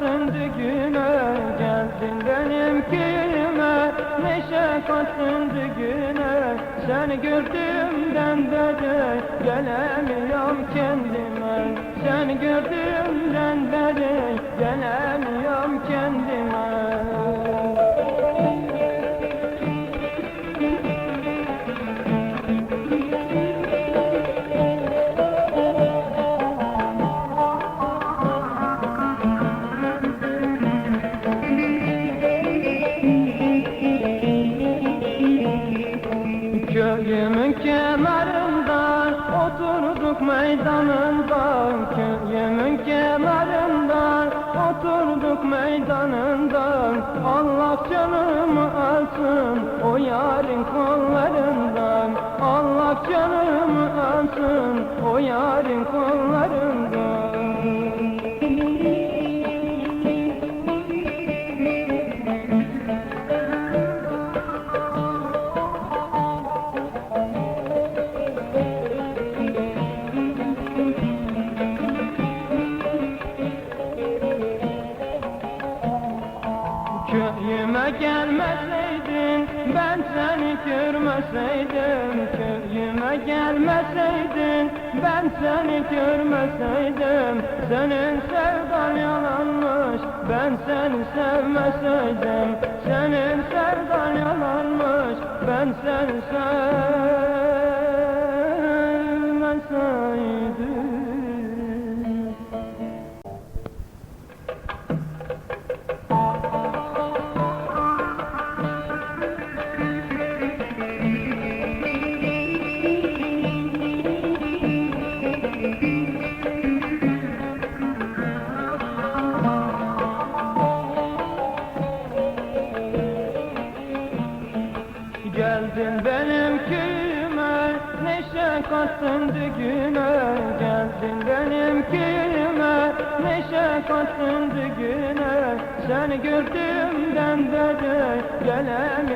kattın düğüne, geldin benim köyüme. Neşe kattın düğüne, seni gördüğümden beri gelemiyorum kendime. Seni gördüğümden beri gelemiyorum kendime. Köyümün kenarında oturduk meydanında, köyümün kenarında oturduk meydanında. Allah canımı alsın o yarın kollarından, Allah canımı alsın o yarın kollarından. Köyüme gelmeseydin, ben seni görmeseydim. Köyüme gelmeseydin, ben seni görmeseydim. Senin sevdan yalanmış, ben seni sevmeseydim. Senin sevdan yalanmış, ben seni sevmeseydim. Geldin benim köyüme, neşe kattın düğüne. Geldin benim köyüme, neşe kattın düğüne. Seni gördüğümden beri gelemiyorum.